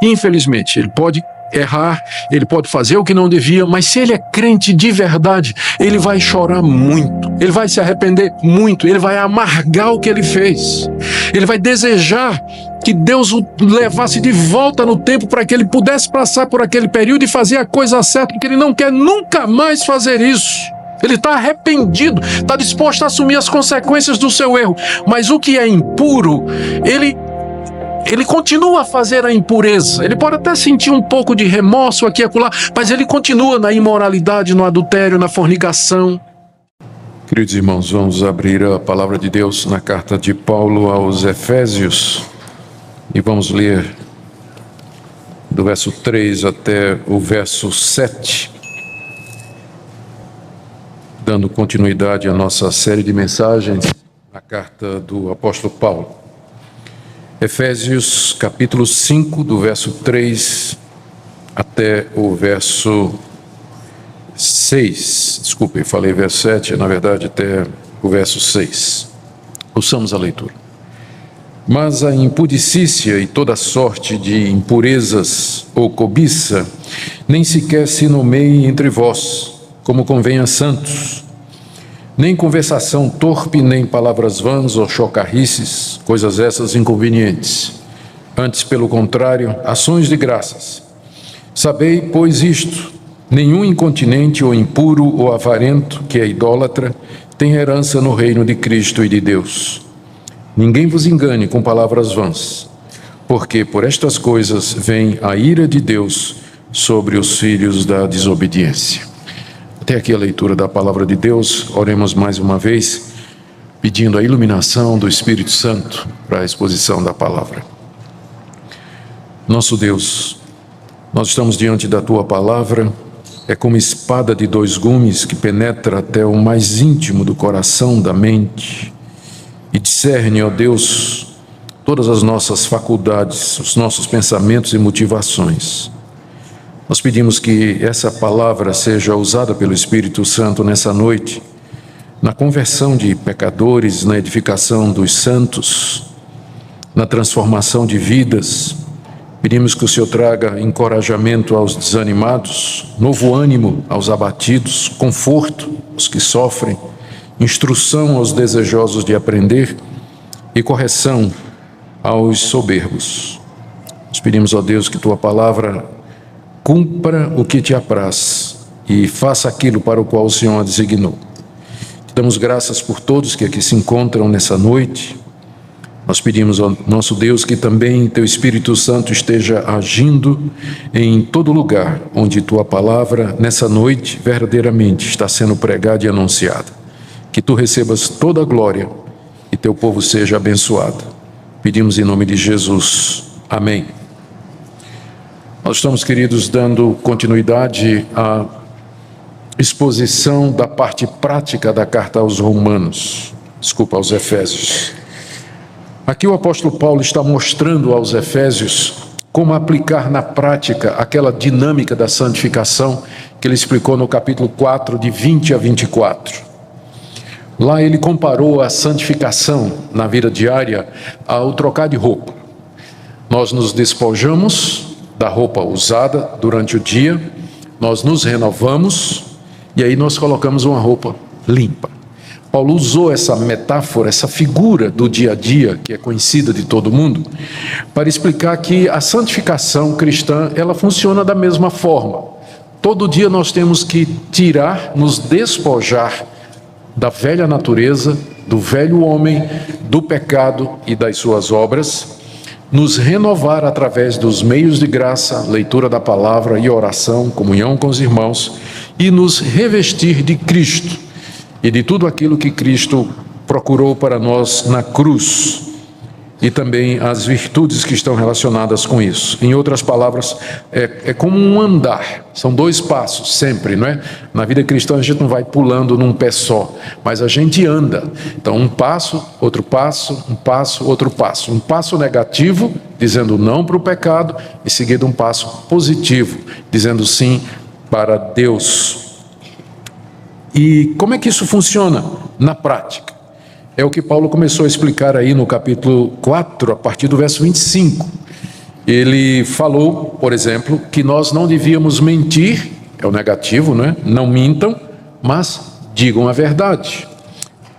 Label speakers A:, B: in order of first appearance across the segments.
A: Infelizmente, ele pode errar, ele pode fazer o que não devia, mas se ele é crente de verdade, ele vai chorar muito, ele vai se arrepender muito, ele vai amargar o que ele fez, ele vai desejar que Deus o levasse de volta no tempo para que ele pudesse passar por aquele período e fazer a coisa certa, porque ele não quer nunca mais fazer isso. Ele está arrependido, está disposto a assumir as consequências do seu erro, mas o que é impuro, ele continua a fazer a impureza. Ele pode até sentir um pouco de remorso aqui e acolá, mas ele continua na imoralidade, no adultério, na fornicação. Queridos irmãos, vamos abrir a palavra de Deus na carta de Paulo aos Efésios e vamos ler do verso 3 até o verso 7, dando continuidade à nossa série de mensagens na carta do apóstolo Paulo. Efésios capítulo 5, do verso 3 até o verso 6. Desculpe, falei verso 7, na verdade até o verso 6. Ouçamos a leitura. Mas a impudicícia e toda sorte de impurezas ou cobiça nem sequer se nomeie entre vós, como convém a santos. Nem conversação torpe, nem palavras vãs ou chocarrices, coisas essas inconvenientes. Antes, pelo contrário, ações de graças. Sabei, pois, isto: nenhum incontinente ou impuro ou avarento, que é idólatra, tem herança no reino de Cristo e de Deus. Ninguém vos engane com palavras vãs, porque por estas coisas vem a ira de Deus sobre os filhos da desobediência. Até aqui a leitura da palavra de Deus. Oremos mais uma vez, pedindo a iluminação do Espírito Santo para a exposição da palavra. Nosso Deus, nós estamos diante da Tua palavra, é como espada de dois gumes que penetra até o mais íntimo do coração, da mente, e discerne, ó Deus, todas as nossas faculdades, os nossos pensamentos e motivações. Nós pedimos que essa palavra seja usada pelo Espírito Santo nessa noite, na conversão de pecadores, na edificação dos santos, na transformação de vidas. Pedimos que o Senhor traga encorajamento aos desanimados, novo ânimo aos abatidos, conforto aos que sofrem, instrução aos desejosos de aprender e correção aos soberbos. Nós pedimos, ó Deus, que Tua palavra cumpra o que Te apraz e faça aquilo para o qual o Senhor a designou. Te damos graças por todos que aqui se encontram nessa noite. Nós pedimos ao nosso Deus que também Teu Espírito Santo esteja agindo em todo lugar onde Tua palavra, nessa noite, verdadeiramente está sendo pregada e anunciada. Que Tu recebas toda a glória e Teu povo seja abençoado. Pedimos em nome de Jesus. Amém. Nós estamos, queridos, dando continuidade à exposição da parte prática da carta aos aos Efésios. Aqui o apóstolo Paulo está mostrando aos Efésios como aplicar na prática aquela dinâmica da santificação que ele explicou no capítulo 4, de 20 a 24. Lá ele comparou a santificação na vida diária ao trocar de roupa. Nós nos despojamos da roupa usada durante o dia, nós nos renovamos e aí nós colocamos uma roupa limpa. Paulo usou essa metáfora, essa figura do dia a dia, que é conhecida de todo mundo, para explicar que a santificação cristã, ela funciona da mesma forma. Todo dia nós temos que tirar, nos despojar da velha natureza, do velho homem, do pecado e das suas obras, nos renovar através dos meios de graça, leitura da palavra e oração, comunhão com os irmãos, e nos revestir de Cristo e de tudo aquilo que Cristo procurou para nós na cruz, e também as virtudes que estão relacionadas com isso. Em outras palavras, é como um andar, são dois passos sempre, não é? Na vida cristã a gente não vai pulando num pé só, mas a gente anda. Então um passo, outro passo, um passo, outro passo. Um passo negativo, dizendo não para o pecado, em seguida um passo positivo, dizendo sim para Deus. E como é que isso funciona na prática? É o que Paulo começou a explicar aí no capítulo 4, a partir do verso 25. Ele falou, por exemplo, que nós não devíamos mentir, é o negativo, não é? Não mintam, mas digam a verdade.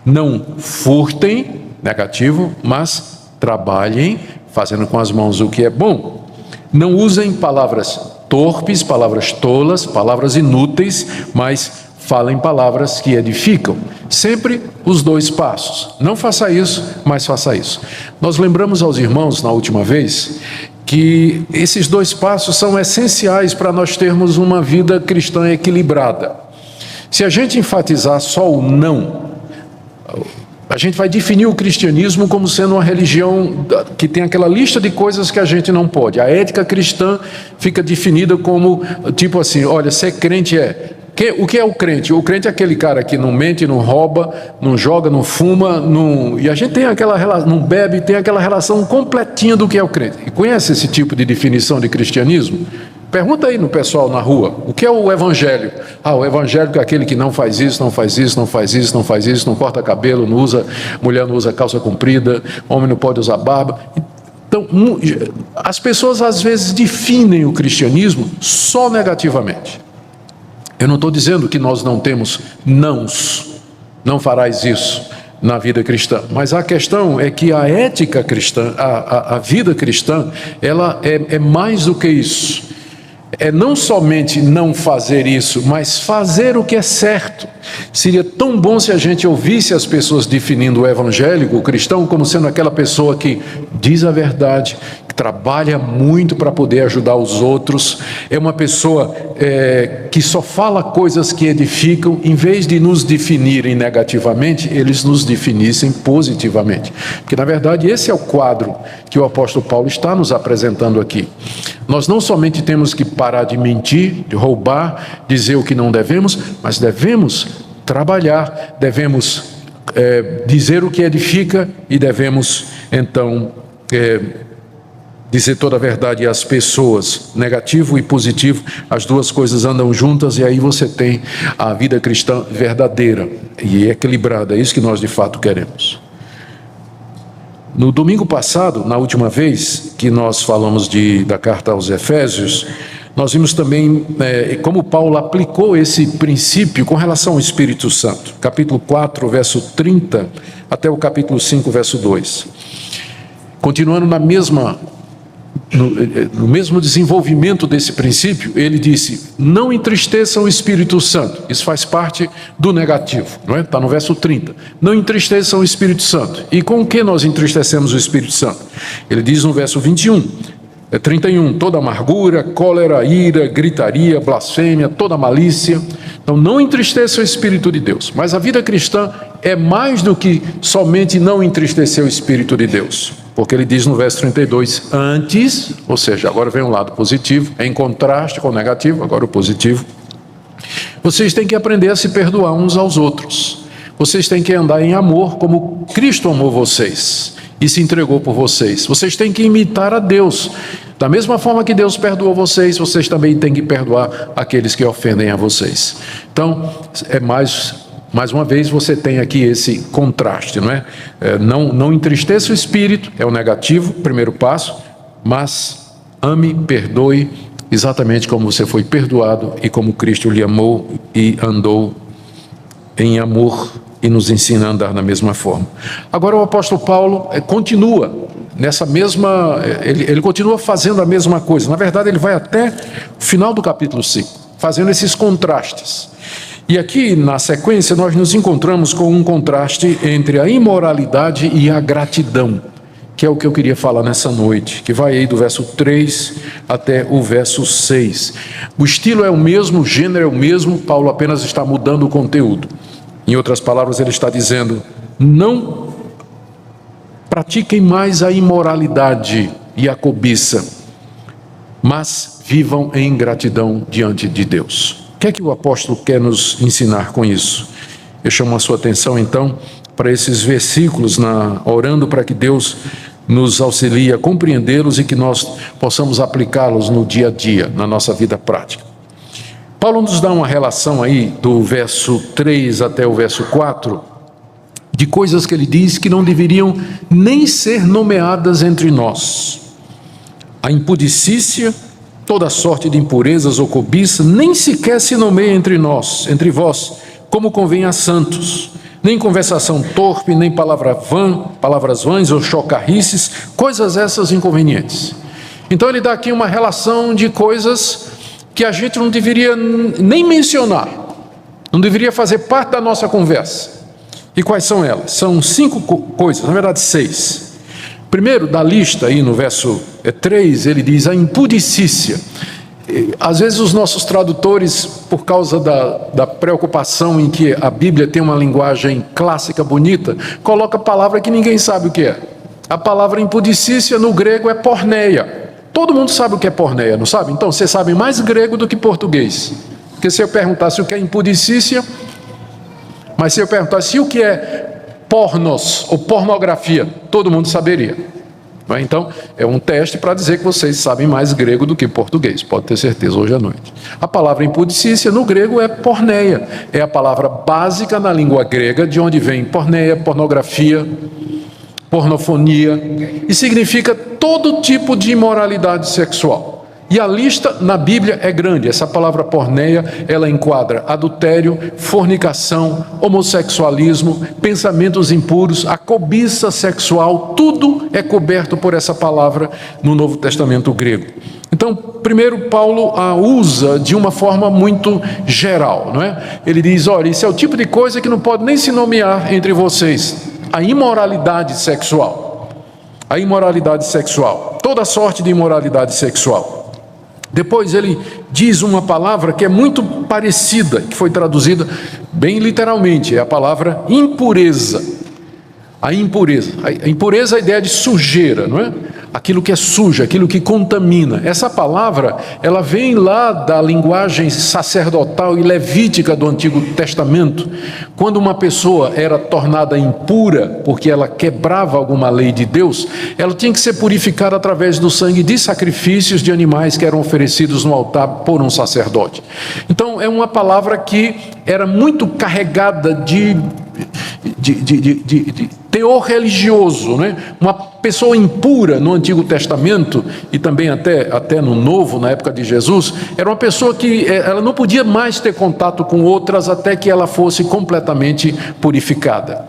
A: Não furtem, negativo, mas trabalhem, fazendo com as mãos o que é bom. Não usem palavras torpes, palavras tolas, palavras inúteis, mas falem palavras que edificam. Sempre os dois passos. Não faça isso, mas faça isso. Nós lembramos aos irmãos, na última vez, que esses dois passos são essenciais para nós termos uma vida cristã equilibrada. Se a gente enfatizar só o não, a gente vai definir o cristianismo como sendo uma religião que tem aquela lista de coisas que a gente não pode. A ética cristã fica definida como, tipo assim, olha, ser crente o que é o crente? O crente é aquele cara que não mente, não rouba, não joga, não fuma, e a gente tem aquela relação, não bebe, tem aquela relação completinha do que é o crente. E conhece esse tipo de definição de cristianismo? Pergunta aí no pessoal na rua, o que é o evangelho? O evangélico é aquele que não faz isso, não faz isso, não faz isso, não faz isso, não corta cabelo, mulher não usa calça comprida, homem não pode usar barba. Então, as pessoas às vezes definem o cristianismo só negativamente. Eu não estou dizendo que nós não temos nãos, não farás isso na vida cristã, mas a questão é que a ética cristã, a vida cristã, ela é mais do que isso. É não somente não fazer isso, mas fazer o que é certo. Seria tão bom se a gente ouvisse as pessoas definindo o evangélico, o cristão, como sendo aquela pessoa que diz a verdade, que trabalha muito para poder ajudar os outros, é uma pessoa que só fala coisas que edificam, em vez de nos definirem negativamente, eles nos definissem positivamente. Porque, na verdade, esse é o quadro que o apóstolo Paulo está nos apresentando aqui. Nós não somente temos que parar de mentir, de roubar, dizer o que não devemos, mas devemos trabalhar, devemos dizer o que edifica e devemos, então, dizer toda a verdade às pessoas, negativo e positivo, as duas coisas andam juntas e aí você tem a vida cristã verdadeira e equilibrada, é isso que nós de fato queremos. No domingo passado, na última vez que nós falamos da carta aos Efésios, nós vimos também como Paulo aplicou esse princípio com relação ao Espírito Santo. Capítulo 4, verso 30, até o capítulo 5, verso 2. Continuando no mesmo desenvolvimento desse princípio, ele disse, não entristeçam o Espírito Santo. Isso faz parte do negativo, não é? Está no verso 30. Não entristeçam o Espírito Santo. E com o que nós entristecemos o Espírito Santo? Ele diz no verso 31, toda amargura, cólera, ira, gritaria, blasfêmia, toda malícia. Então não entristeça o Espírito de Deus. Mas a vida cristã é mais do que somente não entristecer o Espírito de Deus. Porque ele diz no verso 32, antes, ou seja, agora vem um lado positivo, em contraste com o negativo, agora o positivo. Vocês têm que aprender a se perdoar uns aos outros. Vocês têm que andar em amor como Cristo amou vocês e se entregou por vocês. Vocês têm que imitar a Deus. Da mesma forma que Deus perdoou vocês, vocês também têm que perdoar aqueles que ofendem a vocês. Então, mais uma vez você tem aqui esse contraste, não é? Não entristeça o espírito, é o negativo, primeiro passo, mas ame, perdoe, exatamente como você foi perdoado e como Cristo lhe amou e andou em amor e nos ensina a andar da mesma forma. Agora o apóstolo Paulo continua nessa mesma, ele continua fazendo a mesma coisa. Na verdade ele vai até o final do capítulo 5, fazendo esses contrastes. E aqui na sequência nós nos encontramos com um contraste entre a imoralidade e a gratidão, que é o que eu queria falar nessa noite, que vai aí do verso 3 até o verso 6. O estilo é o mesmo, o gênero é o mesmo, Paulo apenas está mudando o conteúdo. Em outras palavras, ele está dizendo, não pratiquem mais a imoralidade e a cobiça, mas vivam em gratidão diante de Deus. O que é que o apóstolo quer nos ensinar com isso? Eu chamo a sua atenção então para esses versículos, orando para que Deus nos auxilie a compreendê-los e que nós possamos aplicá-los no dia a dia, na nossa vida prática. Paulo nos dá uma relação aí do verso 3 até o verso 4, de coisas que ele diz que não deveriam nem ser nomeadas entre nós. A impudicícia, toda sorte de impurezas ou cobiça, nem sequer se nomeia entre nós, entre vós, como convém a santos. Nem conversação torpe, nem palavras vãs ou chocarrices, coisas essas inconvenientes. Então ele dá aqui uma relação de coisas que a gente não deveria nem mencionar, não deveria fazer parte da nossa conversa. E quais são elas? São 5 coisas, na verdade 6. Primeiro, da lista aí no verso 3, ele diz a impudicícia. Às vezes os nossos tradutores, por causa da preocupação em que a Bíblia tem uma linguagem clássica bonita, coloca a palavra que ninguém sabe o que é. A palavra impudicícia no grego é porneia. Todo mundo sabe o que é porneia, não sabe? Então você sabe mais grego do que português. Porque se eu perguntasse o que é impudicícia, mas se eu perguntasse o que é pornos ou pornografia, todo mundo saberia. Então, é um teste para dizer que vocês sabem mais grego do que português, pode ter certeza hoje à noite. A palavra impudicícia no grego é porneia, é a palavra básica na língua grega, de onde vem porneia, pornografia, pornofonia, e significa todo tipo de imoralidade sexual. E a lista na Bíblia é grande. Essa palavra porneia, ela enquadra adultério, fornicação, homossexualismo, pensamentos impuros, a cobiça sexual, tudo é coberto por essa palavra no Novo Testamento grego. Então, primeiro Paulo a usa de uma forma muito geral, não é? Ele diz, olha, isso é o tipo de coisa que não pode nem se nomear entre vocês, a imoralidade sexual. A imoralidade sexual, toda sorte de imoralidade sexual. Depois ele diz uma palavra que é muito parecida, que foi traduzida bem literalmente, é a palavra impureza. A impureza. A impureza é a ideia de sujeira, não é? Aquilo que é sujo, aquilo que contamina. Essa palavra, ela vem lá da linguagem sacerdotal e levítica do Antigo Testamento. Quando uma pessoa era tornada impura, porque ela quebrava alguma lei de Deus, ela tinha que ser purificada através do sangue de sacrifícios de animais que eram oferecidos no altar por um sacerdote. Então, é uma palavra que era muito carregada de teor religioso, né? Uma pessoa impura no Antigo Testamento e também até no Novo, na época de Jesus, era uma pessoa que ela não podia mais ter contato com outras até que ela fosse completamente purificada.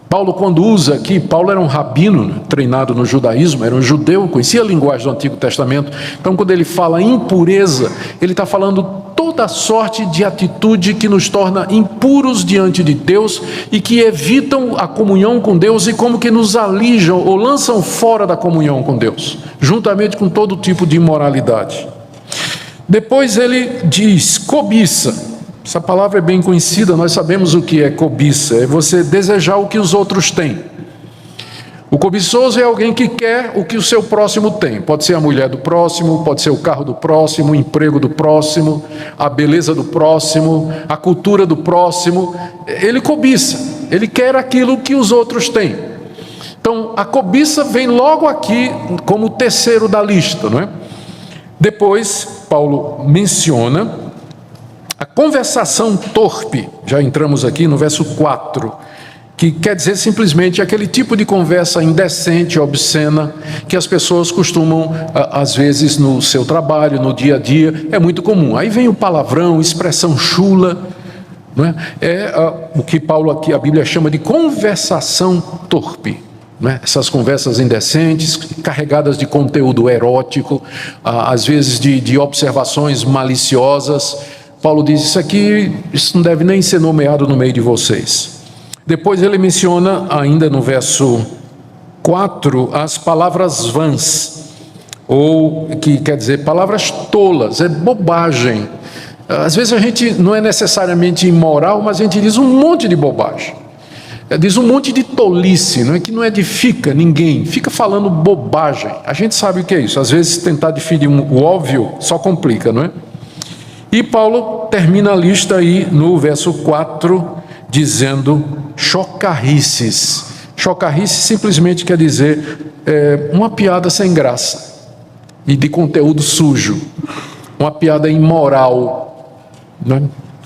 A: Paulo, quando usa aqui, Paulo era um rabino treinado no judaísmo, era um judeu, conhecia a linguagem do Antigo Testamento. Então, quando ele fala impureza, ele está falando toda sorte de atitude que nos torna impuros diante de Deus e que evitam a comunhão com Deus e como que nos alijam ou lançam fora da comunhão com Deus, juntamente com todo tipo de imoralidade. Depois ele diz cobiça. Essa palavra é bem conhecida, nós sabemos o que é cobiça, é você desejar o que os outros têm. O cobiçoso é alguém que quer o que o seu próximo tem, pode ser a mulher do próximo, pode ser o carro do próximo, o emprego do próximo, a beleza do próximo, a cultura do próximo. Ele cobiça, ele quer aquilo que os outros têm. Então, a cobiça vem logo aqui como o terceiro da lista, não é? Depois, Paulo menciona a conversação torpe, já entramos aqui no verso 4, que quer dizer simplesmente aquele tipo de conversa indecente, obscena, que as pessoas costumam, às vezes no seu trabalho, no dia a dia, é muito comum. Aí vem o palavrão, expressão chula, não é? O que Paulo aqui, a Bíblia chama de conversação torpe. Essas conversas indecentes, carregadas de conteúdo erótico, às vezes de observações maliciosas. Paulo diz, isso não deve nem ser nomeado no meio de vocês. Depois ele menciona, ainda no verso 4, as palavras vãs, ou que quer dizer palavras tolas, é bobagem. Às vezes a gente não é necessariamente imoral, mas a gente diz um monte de bobagem. Diz um monte de tolice, não é que não edifica ninguém, fica falando bobagem. A gente sabe o que é isso, às vezes tentar definir o óbvio só complica, não é? E Paulo termina a lista aí no verso 4, dizendo chocarrices. Chocarrices simplesmente quer dizer uma piada sem graça e de conteúdo sujo, uma piada imoral, né?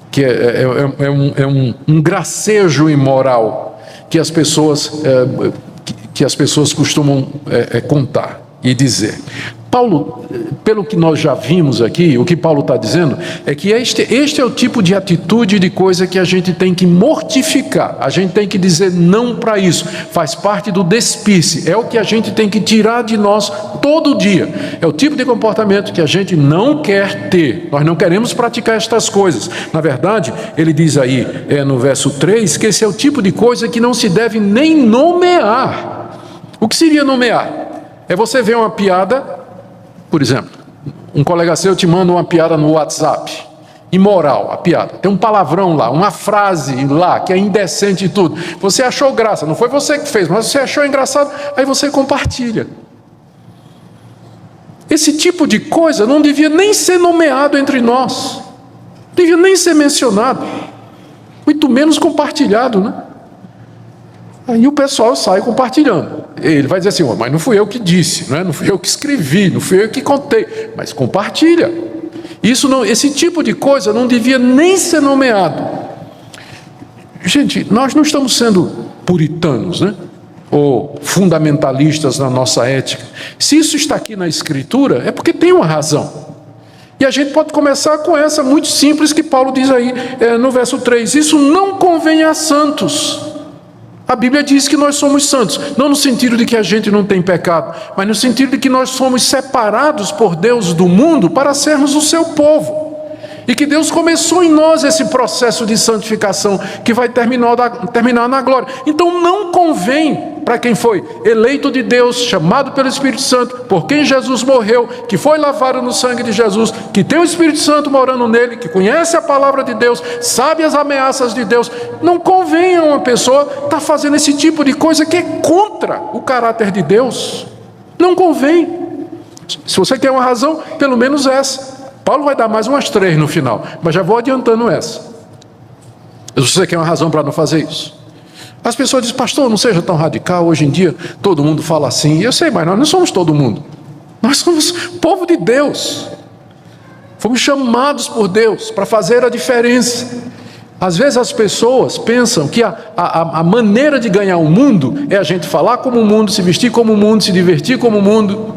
A: Que é um gracejo imoral que as pessoas costumam contar e dizer. Paulo, pelo que nós já vimos aqui, o que Paulo está dizendo é que este é o tipo de atitude, de coisa que a gente tem que mortificar, a gente tem que dizer não para isso, faz parte do despir-se, é o que a gente tem que tirar de nós todo dia, é o tipo de comportamento que a gente não quer ter, nós não queremos praticar estas coisas. Na verdade, ele diz aí no verso 3, que esse é o tipo de coisa que não se deve nem nomear. O que seria nomear? É você ver uma piada. Por exemplo, um colega seu te manda uma piada no WhatsApp, imoral a piada, tem um palavrão lá, uma frase lá que é indecente e tudo, você achou graça, não foi você que fez, mas você achou engraçado, aí você compartilha. Esse tipo de coisa não devia nem ser nomeado entre nós, não devia nem ser mencionado, muito menos compartilhado, né? Aí o pessoal sai compartilhando. Ele vai dizer assim, mas não fui eu que disse, né? Não fui eu que escrevi, não fui eu que contei. Mas compartilha. Esse tipo de coisa não devia nem ser nomeado. Gente, nós não estamos sendo puritanos, né? Ou fundamentalistas na nossa ética. Se isso está aqui na Escritura, é porque tem uma razão. E a gente pode começar com essa muito simples que Paulo diz aí no verso 3. Isso não convém a santos. A Bíblia diz que nós somos santos, não no sentido de que a gente não tem pecado, mas no sentido de que nós somos separados por Deus do mundo para sermos o seu povo. E que Deus começou em nós esse processo de santificação que vai terminar na glória. Então não convém para quem foi eleito de Deus, chamado pelo Espírito Santo, por quem Jesus morreu, que foi lavado no sangue de Jesus, que tem o Espírito Santo morando nele, que conhece a palavra de Deus, sabe as ameaças de Deus. Não convém a uma pessoa estar fazendo esse tipo de coisa que é contra o caráter de Deus. Não convém. Se você quer uma razão, pelo menos essa. Paulo vai dar mais umas 3 no final, mas já vou adiantando essa. Se você quer uma razão para não fazer isso. As pessoas dizem, pastor, não seja tão radical, hoje em dia todo mundo fala assim. Eu sei, mas nós não somos todo mundo. Nós somos povo de Deus. Fomos chamados por Deus para fazer a diferença. Às vezes as pessoas pensam que a maneira de ganhar o mundo é a gente falar como o mundo, se vestir como o mundo, se divertir como o mundo,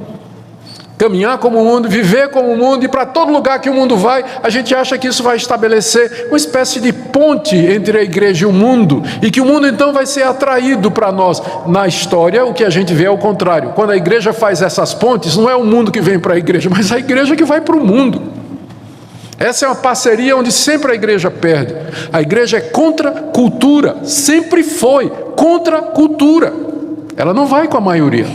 A: caminhar como o mundo, viver como o mundo, e para todo lugar que o mundo vai, a gente acha que isso vai estabelecer uma espécie de ponte entre a igreja e o mundo, e que o mundo então vai ser atraído para nós. Na história, o que a gente vê é o contrário. Quando a igreja faz essas pontes, não é o mundo que vem para a igreja, mas a igreja que vai para o mundo. Essa é uma parceria onde sempre a igreja perde. A igreja é contra cultura, sempre foi contra cultura. Ela não vai com a maioria.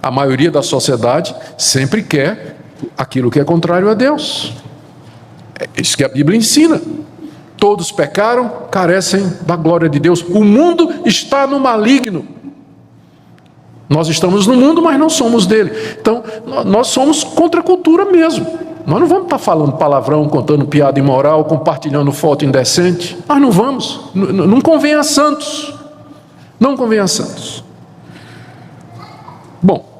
A: A maioria da sociedade sempre quer aquilo que é contrário a Deus. É isso que a Bíblia ensina. Todos pecaram, carecem da glória de Deus. O mundo está no maligno. Nós estamos no mundo, mas não somos dele. Então, nós somos contra a cultura mesmo. Nós não vamos estar falando palavrão, contando piada imoral, compartilhando foto indecente. Nós não vamos. Não convém a santos. Não convém a santos. Bom,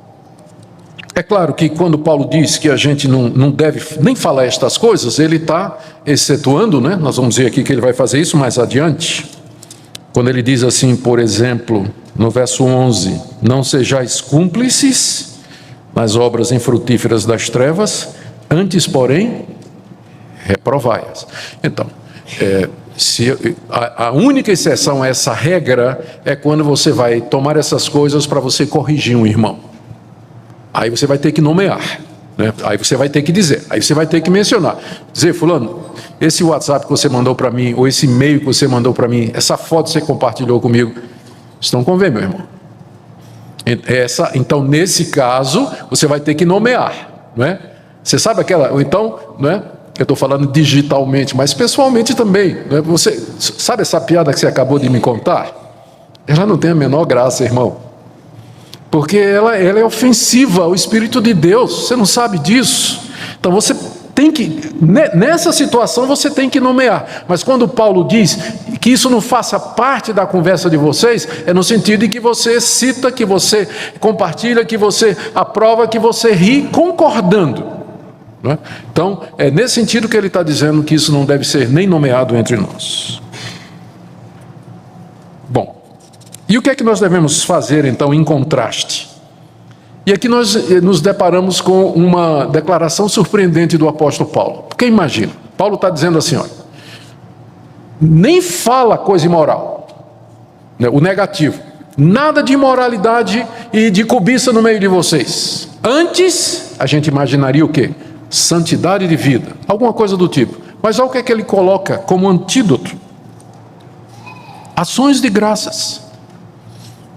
A: é claro que quando Paulo diz que a gente não deve nem falar estas coisas, ele está excetuando, né? Nós vamos ver aqui que ele vai fazer isso mais adiante. Quando ele diz assim, por exemplo, no verso 11, não sejais cúmplices nas obras infrutíferas das trevas, antes, porém, reprovai-as. Então, a única exceção a essa regra é quando você vai tomar essas coisas para você corrigir um irmão. Aí você vai ter que nomear, né? Aí você vai ter que dizer, aí você vai ter que mencionar. Dizer, fulano, esse WhatsApp que você mandou para mim, ou esse e-mail que você mandou para mim, essa foto que você compartilhou comigo, isso não convém, meu irmão. Então, nesse caso, você vai ter que nomear, não é? Você sabe aquela, ou então, não é? Eu estou falando digitalmente, mas pessoalmente também, não é? Você sabe essa piada que você acabou de me contar? Ela não tem a menor graça, irmão. Porque ela é ofensiva ao Espírito de Deus, você não sabe disso. Então você tem que, nessa situação você tem que nomear. Mas quando Paulo diz que isso não faça parte da conversa de vocês, é no sentido de que você cita, que você compartilha, que você aprova, que você ri concordando. Não é? Então, é nesse sentido que ele está dizendo que isso não deve ser nem nomeado entre nós. Bom, e o que é que nós devemos fazer, então, em contraste? E aqui nós nos deparamos com uma declaração surpreendente do apóstolo Paulo. Porque imagina, Paulo está dizendo assim, olha, nem fala coisa imoral, né, o negativo, nada de imoralidade e de cobiça no meio de vocês. Antes, a gente imaginaria o quê? Santidade de vida, alguma coisa do tipo. Mas olha o que é que ele coloca como antídoto: ações de graças.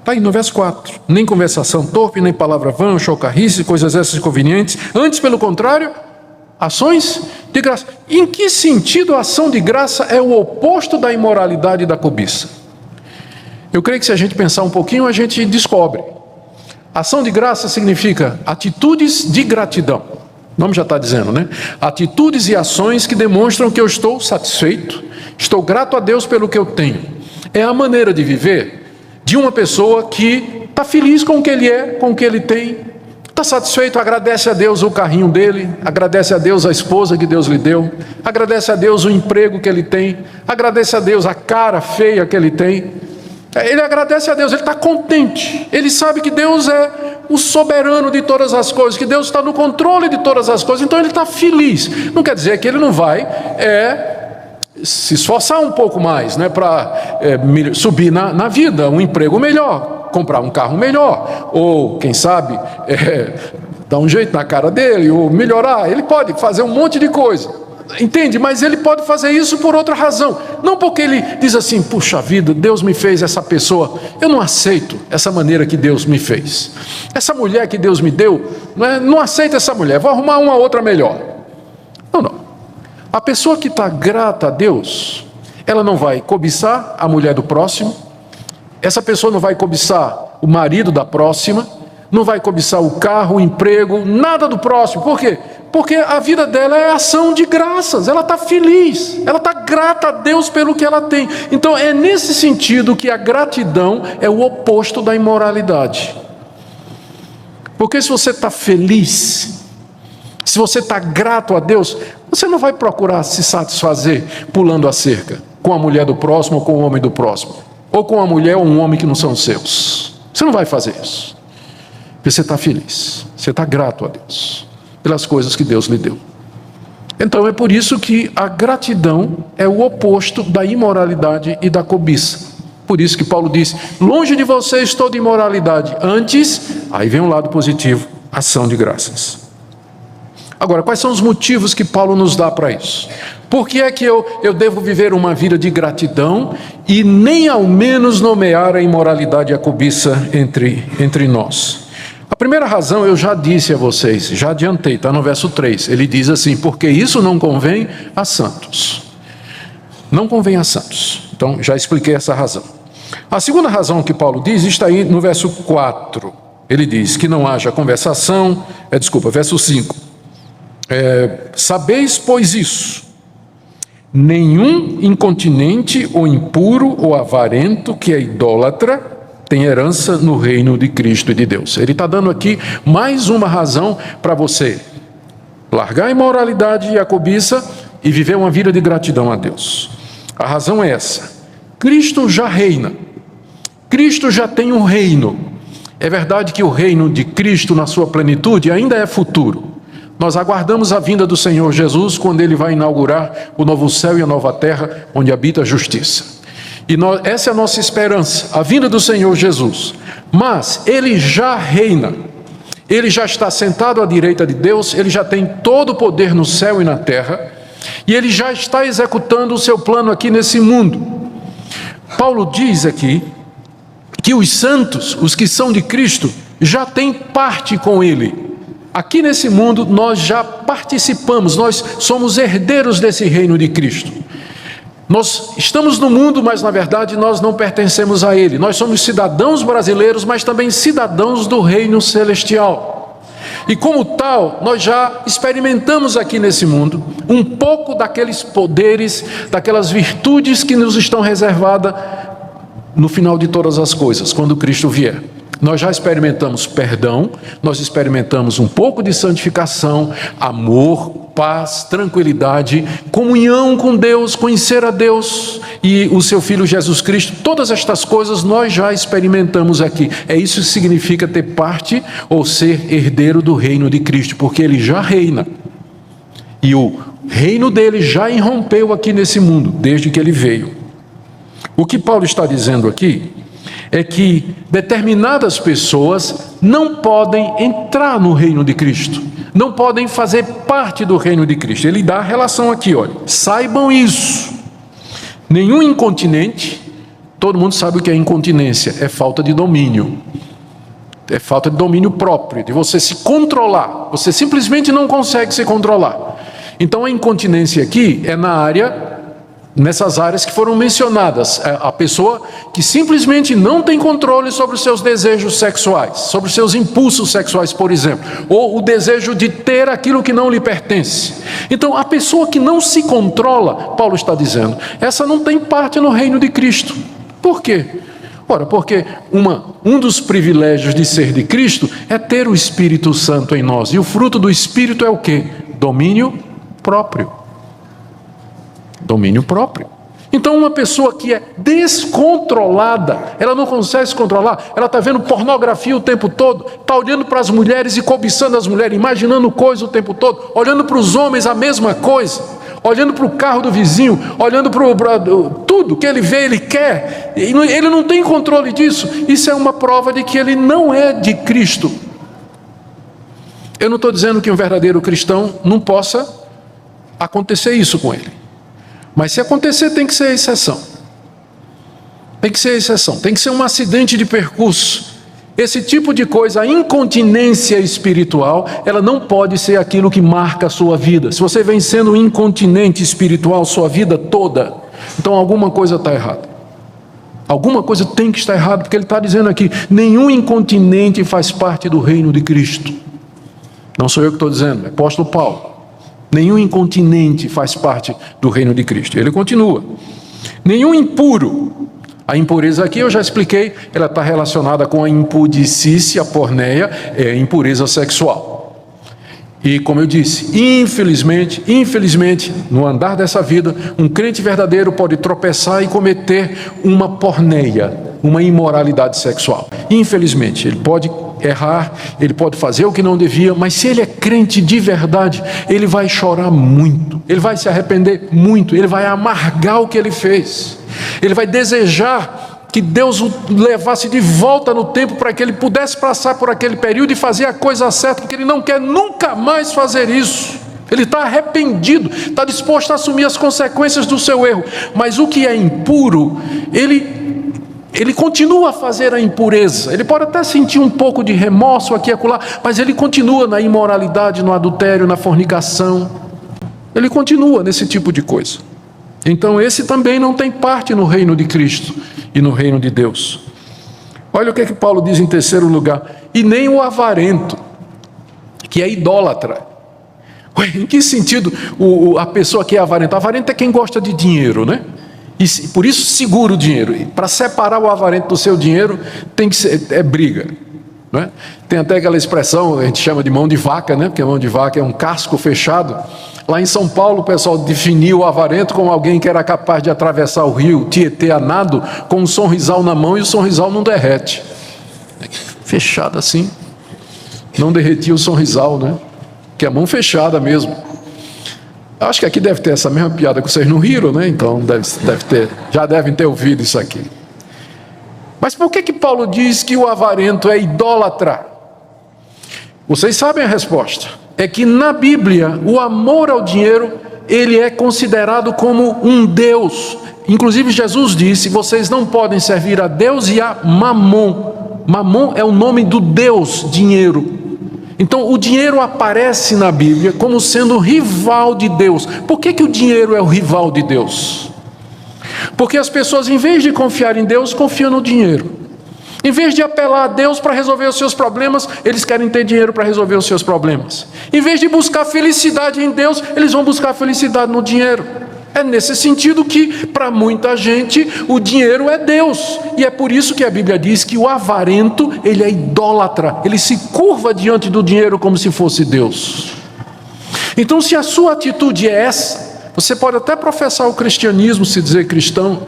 A: Está aí no verso 4. Nem conversação torpe, nem palavra vã, chocarrice, coisas essas inconvenientes. Antes, pelo contrário, ações de graça. Em que sentido a ação de graça é o oposto da imoralidade e da cobiça? Eu creio que se a gente pensar um pouquinho, a gente descobre. Ação de graça significa atitudes de gratidão. O nome já está dizendo, né? Atitudes e ações que demonstram que eu estou satisfeito, estou grato a Deus pelo que eu tenho. É a maneira de viver de uma pessoa que está feliz com o que ele é, com o que ele tem, está satisfeito, agradece a Deus o carrinho dele, agradece a Deus a esposa que Deus lhe deu, agradece a Deus o emprego que ele tem, agradece a Deus a cara feia que ele tem. Ele agradece a Deus, ele está contente, ele sabe que Deus é o soberano de todas as coisas, que Deus está no controle de todas as coisas, então ele está feliz. Não quer dizer que ele não vai se esforçar um pouco mais, né, para subir na vida, um emprego melhor, comprar um carro melhor, ou quem sabe dar um jeito na cara dele, ou melhorar. Ele pode fazer um monte de coisa, entende? Mas ele pode fazer isso por outra razão, não porque ele diz assim: puxa vida, Deus me fez essa pessoa, eu não aceito essa maneira que Deus me fez, essa mulher que Deus me deu, não aceito essa mulher, vou arrumar uma outra melhor. Não. A pessoa que está grata a Deus, ela não vai cobiçar a mulher do próximo, essa pessoa não vai cobiçar o marido da próxima, não vai cobiçar o carro, o emprego, nada do próximo. Por quê? Porque a vida dela é ação de graças, ela está feliz, ela está grata a Deus pelo que ela tem. Então é nesse sentido que a gratidão é o oposto da imoralidade. Porque se você está feliz, se você está grato a Deus, você não vai procurar se satisfazer pulando a cerca com a mulher do próximo ou com o homem do próximo, ou com a mulher ou um homem que não são seus. Você não vai fazer isso, porque você está feliz, você está grato a Deus pelas coisas que Deus lhe deu. Então é por isso que a gratidão é o oposto da imoralidade e da cobiça. Por isso que Paulo diz: longe de vocês toda imoralidade, antes, aí vem um lado positivo, ação de graças. Agora, quais são os motivos que Paulo nos dá para isso? Por que é que eu devo viver uma vida de gratidão e nem ao menos nomear a imoralidade e a cobiça entre nós? A primeira razão eu já disse a vocês, já adiantei, está no verso 3. Ele diz assim: porque isso não convém a santos. Não convém a santos. Então, já expliquei essa razão. A segunda razão que Paulo diz está aí no verso 4. Ele diz que não haja conversação, verso 5. Sabeis, pois, isso: nenhum incontinente ou impuro ou avarento que é idólatra tem herança no reino de Cristo e de Deus. Ele está dando aqui mais uma razão para você largar a imoralidade e a cobiça e viver uma vida de gratidão a Deus. A razão é essa: Cristo já reina, Cristo já tem um reino. É verdade que o reino de Cristo na sua plenitude ainda é futuro. Nós aguardamos a vinda do Senhor Jesus quando Ele vai inaugurar o novo céu e a nova terra, onde habita a justiça. E essa é a nossa esperança, a vinda do Senhor Jesus. Mas Ele já reina, Ele já está sentado à direita de Deus, Ele já tem todo o poder no céu e na terra, e Ele já está executando o seu plano aqui nesse mundo. Paulo diz aqui que os santos, os que são de Cristo, já têm parte com Ele. Aqui nesse mundo nós já participamos, nós somos herdeiros desse reino de Cristo. Nós estamos no mundo, mas na verdade nós não pertencemos a ele. Nós somos cidadãos brasileiros, mas também cidadãos do reino celestial. E como tal, nós já experimentamos aqui nesse mundo um pouco daqueles poderes, daquelas virtudes que nos estão reservadas no final de todas as coisas, quando Cristo vier. Nós já experimentamos perdão, nós experimentamos um pouco de santificação, amor, paz, tranquilidade, comunhão com Deus, conhecer a Deus e o seu Filho Jesus Cristo. Todas estas coisas nós já experimentamos aqui. É isso que significa ter parte ou ser herdeiro do reino de Cristo, porque Ele já reina. E o reino dele já irrompeu aqui nesse mundo, desde que Ele veio. O que Paulo está dizendo aqui é que determinadas pessoas não podem entrar no reino de Cristo, não podem fazer parte do reino de Cristo. Ele dá a relação aqui, olha, saibam isso. Nenhum incontinente, todo mundo sabe o que é incontinência, é falta de domínio. É falta de domínio próprio, de você se controlar. Você simplesmente não consegue se controlar. Então a incontinência aqui é nessas áreas que foram mencionadas. A pessoa que simplesmente não tem controle sobre os seus desejos sexuais, sobre os seus impulsos sexuais, por exemplo, ou o desejo de ter aquilo que não lhe pertence. Então, a pessoa que não se controla, Paulo está dizendo, essa não tem parte no reino de Cristo. Por quê? Ora, porque um dos privilégios de ser de Cristo é ter o Espírito Santo em nós. E o fruto do Espírito é o quê? Domínio próprio. Domínio próprio. Então uma pessoa que é descontrolada, ela não consegue se controlar, ela está vendo pornografia o tempo todo, está olhando para as mulheres e cobiçando as mulheres, imaginando coisas o tempo todo, olhando para os homens a mesma coisa, olhando para o carro do vizinho, olhando para tudo que ele vê, ele quer, ele não tem controle disso. Isso é uma prova de que ele não é de Cristo. Eu não estou dizendo que um verdadeiro cristão não possa acontecer isso com ele. Mas se acontecer, tem que ser exceção. Tem que ser exceção. Tem que ser um acidente de percurso. Esse tipo de coisa, a incontinência espiritual, ela não pode ser aquilo que marca a sua vida. Se você vem sendo incontinente espiritual sua vida toda, então alguma coisa está errada. Alguma coisa tem que estar errada, porque ele está dizendo aqui, nenhum incontinente faz parte do reino de Cristo. Não sou eu que estou dizendo, é o apóstolo Paulo. Nenhum incontinente faz parte do reino de Cristo. Ele continua. Nenhum impuro. A impureza aqui eu já expliquei, ela está relacionada com a impudicícia, a porneia, é a impureza sexual. E como eu disse, infelizmente, no andar dessa vida, um crente verdadeiro pode tropeçar e cometer uma porneia, uma imoralidade sexual. Infelizmente, ele pode errar, ele pode fazer o que não devia, mas se ele é crente de verdade, ele vai chorar muito, ele vai se arrepender muito, ele vai amargar o que ele fez, ele vai desejar que Deus o levasse de volta no tempo para que ele pudesse passar por aquele período e fazer a coisa certa, porque ele não quer nunca mais fazer isso. Ele está arrependido, está disposto a assumir as consequências do seu erro, mas o que é impuro, ele continua a fazer a impureza. Ele pode até sentir um pouco de remorso aqui e acolá, mas ele continua na imoralidade, no adultério, na fornicação. Ele continua nesse tipo de coisa. Então esse também não tem parte no reino de Cristo e no reino de Deus. Olha o que Paulo diz em terceiro lugar. E nem o avarento, que é idólatra. Ué, em que sentido a pessoa que é avarenta? Avarento é quem gosta de dinheiro, né? E por isso segura o dinheiro. E para separar o avarento do seu dinheiro tem que ser briga, não é? Tem até aquela expressão, a gente chama de mão de vaca, né? Porque a mão de vaca é um casco fechado. Lá em São Paulo o pessoal definiu o avarento como alguém que era capaz de atravessar o rio Tietê a nado com um sonrisal na mão e o sonrisal não derrete. Fechado assim, não derretia o sonrisal, né? Que é a mão fechada mesmo. Acho que aqui deve ter essa mesma piada que vocês não riram, né? Então já devem ter ouvido isso aqui. Mas por que Paulo diz que o avarento é idólatra? Vocês sabem a resposta. É que na Bíblia o amor ao dinheiro, ele é considerado como um Deus. Inclusive Jesus disse, vocês não podem servir a Deus e a Mamon. Mamon é o nome do Deus dinheiro. Então o dinheiro aparece na Bíblia como sendo rival de Deus. Por que o dinheiro é o rival de Deus? Porque as pessoas, em vez de confiar em Deus, confiam no dinheiro. Em vez de apelar a Deus para resolver os seus problemas, eles querem ter dinheiro para resolver os seus problemas. Em vez de buscar felicidade em Deus, eles vão buscar felicidade no dinheiro. É nesse sentido que, para muita gente, o dinheiro é Deus. E é por isso que a Bíblia diz que o avarento, ele é idólatra. Ele se curva diante do dinheiro como se fosse Deus. Então, se a sua atitude é essa, você pode até professar o cristianismo, se dizer cristão,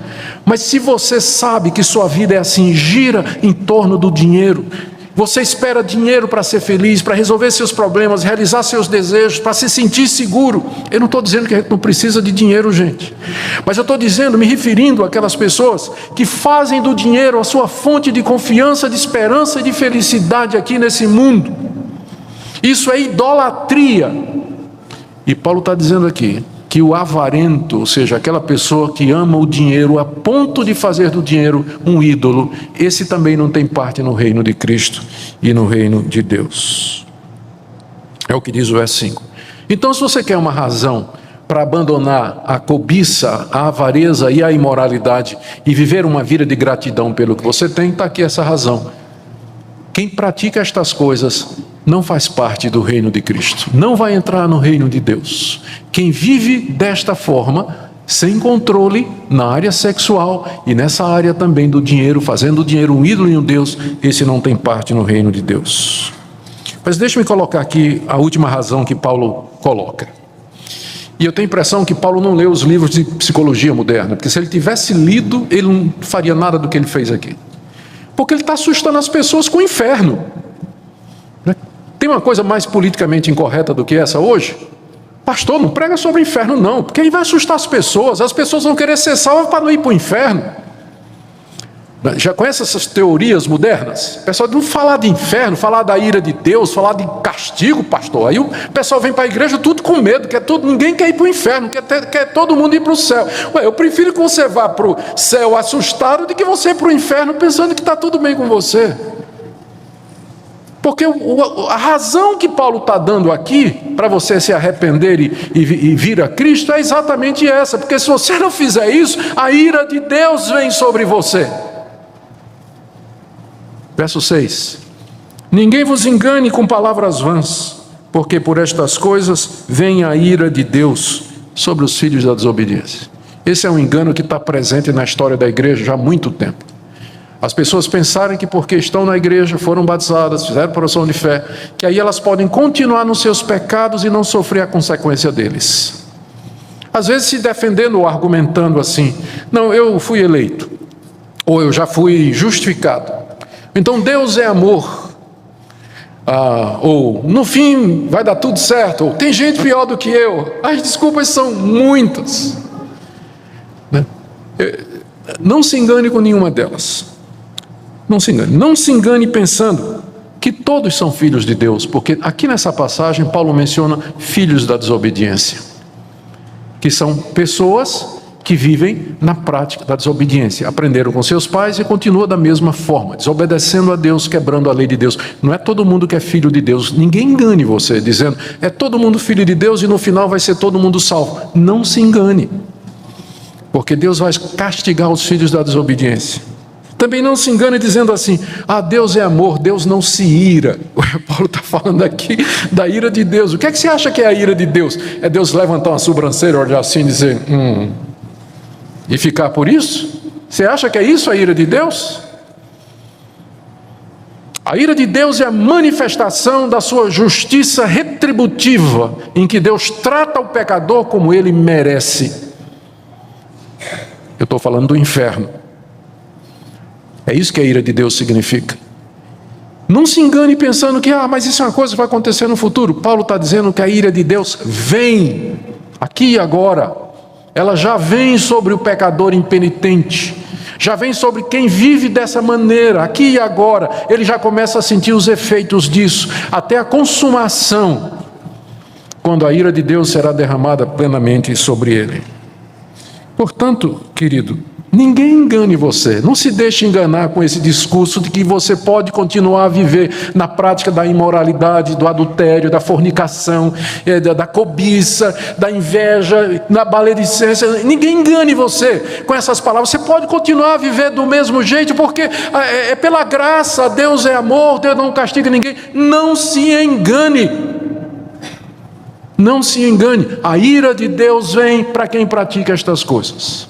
A: mas se você sabe que sua vida é assim, gira em torno do dinheiro, você espera dinheiro para ser feliz, para resolver seus problemas, realizar seus desejos, para se sentir seguro. Eu não estou dizendo que a gente não precisa de dinheiro, gente. Mas eu estou dizendo, me referindo àquelas pessoas que fazem do dinheiro a sua fonte de confiança, de esperança e de felicidade aqui nesse mundo. Isso é idolatria. E Paulo está dizendo aqui que o avarento, ou seja, aquela pessoa que ama o dinheiro a ponto de fazer do dinheiro um ídolo, esse também não tem parte no reino de Cristo e no reino de Deus. É o que diz o verso 5. Então, se você quer uma razão para abandonar a cobiça, a avareza e a imoralidade e viver uma vida de gratidão pelo que você tem, está aqui essa razão. Quem pratica estas coisas não faz parte do reino de Cristo, não vai entrar no reino de Deus. Quem vive desta forma, sem controle na área sexual e nessa área também do dinheiro, fazendo o dinheiro um ídolo e um Deus, esse não tem parte no reino de Deus. Mas deixe-me colocar aqui a última razão que Paulo coloca. E eu tenho a impressão que Paulo não leu os livros de psicologia moderna, porque se ele tivesse lido, ele não faria nada do que ele fez aqui. Porque ele está assustando as pessoas com o inferno. Tem uma coisa mais politicamente incorreta do que essa hoje? Pastor, não prega sobre o inferno não, porque aí vai assustar as pessoas vão querer ser salvas para não ir para o inferno. Já conhece essas teorias modernas? O pessoal não falar de inferno, falar da ira de Deus, falar de castigo, pastor. Aí o pessoal vem para a igreja tudo com medo, ninguém quer ir para o inferno, quer todo mundo ir para o céu. Eu prefiro que você vá para o céu assustado do que você ir para o inferno pensando que está tudo bem com você. Porque a razão que Paulo está dando aqui, para você se arrepender e vir a Cristo, é exatamente essa. Porque se você não fizer isso, a ira de Deus vem sobre você. Verso 6. Ninguém vos engane com palavras vãs, porque por estas coisas vem a ira de Deus sobre os filhos da desobediência. Esse é um engano que está presente na história da igreja já há muito tempo. As pessoas pensarem que porque estão na igreja, foram batizadas, fizeram profissão de fé, que aí elas podem continuar nos seus pecados e não sofrer a consequência deles. Às vezes se defendendo ou argumentando assim, não, eu fui eleito, ou eu já fui justificado, então Deus é amor, ou no fim vai dar tudo certo, ou tem gente pior do que eu. As desculpas são muitas. Não se engane com nenhuma delas. Não se engane. Não se engane pensando que todos são filhos de Deus, porque aqui nessa passagem Paulo menciona filhos da desobediência, que são pessoas que vivem na prática da desobediência, aprenderam com seus pais e continuam da mesma forma, desobedecendo a Deus, quebrando a lei de Deus. Não é todo mundo que é filho de Deus. Ninguém engane você dizendo, é todo mundo filho de Deus e no final vai ser todo mundo salvo. Não se engane, porque Deus vai castigar os filhos da desobediência. Também não se engane dizendo assim, Deus é amor, Deus não se ira. Paulo está falando aqui da ira de Deus. O que é que você acha que é a ira de Deus? É Deus levantar uma sobrancelha, olhar assim e dizer, e ficar por isso? Você acha que é isso a ira de Deus? A ira de Deus é a manifestação da sua justiça retributiva, em que Deus trata o pecador como ele merece. Eu estou falando do inferno. É isso que a ira de Deus significa. Não se engane pensando que, mas isso é uma coisa que vai acontecer no futuro. Paulo está dizendo que a ira de Deus vem, aqui e agora. Ela já vem sobre o pecador impenitente. Já vem sobre quem vive dessa maneira, aqui e agora. Ele já começa a sentir os efeitos disso, até a consumação, quando a ira de Deus será derramada plenamente sobre ele. Portanto, querido, ninguém engane você, não se deixe enganar com esse discurso de que você pode continuar a viver na prática da imoralidade, do adultério, da fornicação, da cobiça, da inveja, da maledicência. Ninguém engane você com essas palavras. Você pode continuar a viver do mesmo jeito, porque é pela graça, Deus é amor, Deus não castiga ninguém. Não se engane. Não se engane, a ira de Deus vem para quem pratica estas coisas.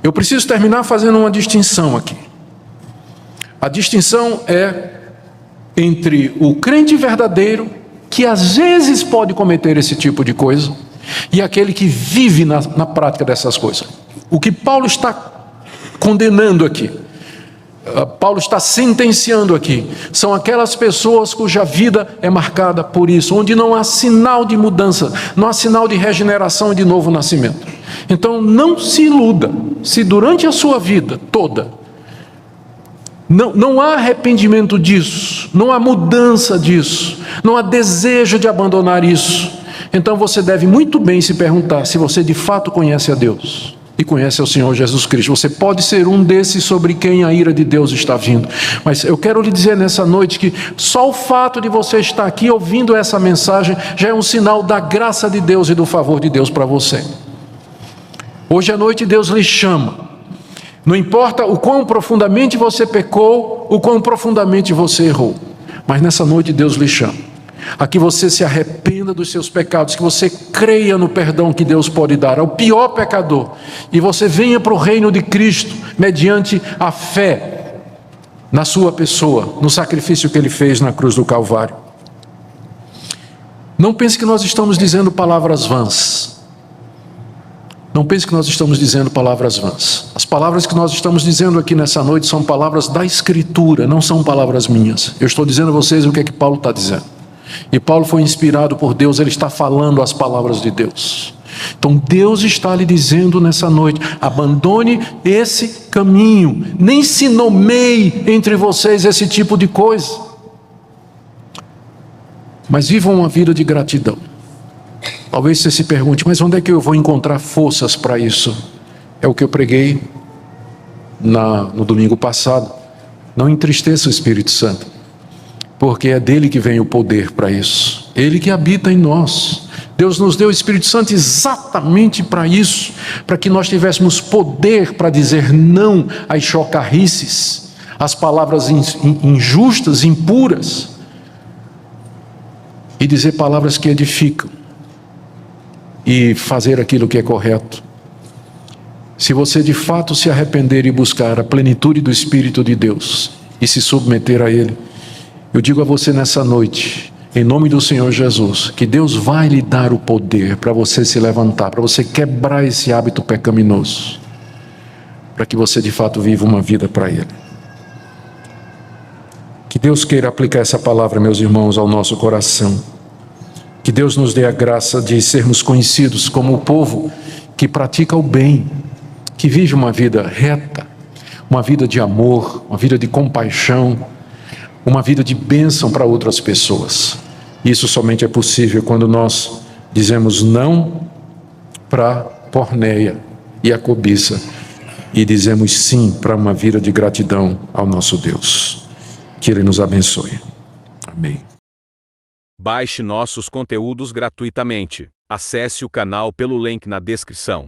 A: Eu preciso terminar fazendo uma distinção aqui. A distinção é entre o crente verdadeiro, que às vezes pode cometer esse tipo de coisa, e aquele que vive na prática dessas coisas. O que Paulo está condenando aqui, Paulo está sentenciando aqui, são aquelas pessoas cuja vida é marcada por isso, onde não há sinal de mudança, não há sinal de regeneração e de novo nascimento. Então não se iluda, se durante a sua vida toda não há arrependimento disso, não há mudança disso, não há desejo de abandonar isso, então você deve muito bem se perguntar se você de fato conhece a Deus e conhece ao Senhor Jesus Cristo. Você pode ser um desses sobre quem a ira de Deus está vindo, mas eu quero lhe dizer nessa noite que só o fato de você estar aqui ouvindo essa mensagem já é um sinal da graça de Deus e do favor de Deus para você. Hoje à noite Deus lhe chama. Não importa o quão profundamente você pecou, o quão profundamente você errou, mas nessa noite Deus lhe chama a que você se arrependa dos seus pecados, que você creia no perdão que Deus pode dar ao pior pecador, e você venha para o reino de Cristo mediante a fé na sua pessoa, no sacrifício que Ele fez na cruz do Calvário. Não pense que nós estamos dizendo palavras vãs. Não pense que nós estamos dizendo palavras vãs. As palavras que nós estamos dizendo aqui nessa noite são palavras da Escritura, não são palavras minhas. Eu estou dizendo a vocês o que é que Paulo está dizendo. E Paulo foi inspirado por Deus, ele está falando as palavras de Deus. Então Deus está lhe dizendo nessa noite: abandone esse caminho, nem se nomeie entre vocês esse tipo de coisa, mas vivam uma vida de gratidão. Talvez você se pergunte, mas onde é que eu vou encontrar forças para isso? É o que eu preguei no domingo passado. Não entristeça o Espírito Santo, porque é dele que vem o poder para isso. Ele que habita em nós. Deus nos deu o Espírito Santo exatamente para isso, para que nós tivéssemos poder para dizer não às chocarrices, às palavras injustas, impuras, e dizer palavras que edificam, e fazer aquilo que é correto. Se você de fato se arrepender e buscar a plenitude do Espírito de Deus e se submeter a Ele, eu digo a você nessa noite, em nome do Senhor Jesus, que Deus vai lhe dar o poder para você se levantar, para você quebrar esse hábito pecaminoso, para que você de fato viva uma vida para Ele. Que Deus queira aplicar essa palavra, meus irmãos, ao nosso coração. Que Deus nos dê a graça de sermos conhecidos como o povo que pratica o bem, que vive uma vida reta, uma vida de amor, uma vida de compaixão, uma vida de bênção para outras pessoas. Isso somente é possível quando nós dizemos não para a porneia e a cobiça e dizemos sim para uma vida de gratidão ao nosso Deus. Que Ele nos abençoe. Amém.
B: Baixe nossos conteúdos gratuitamente. Acesse o canal pelo link na descrição.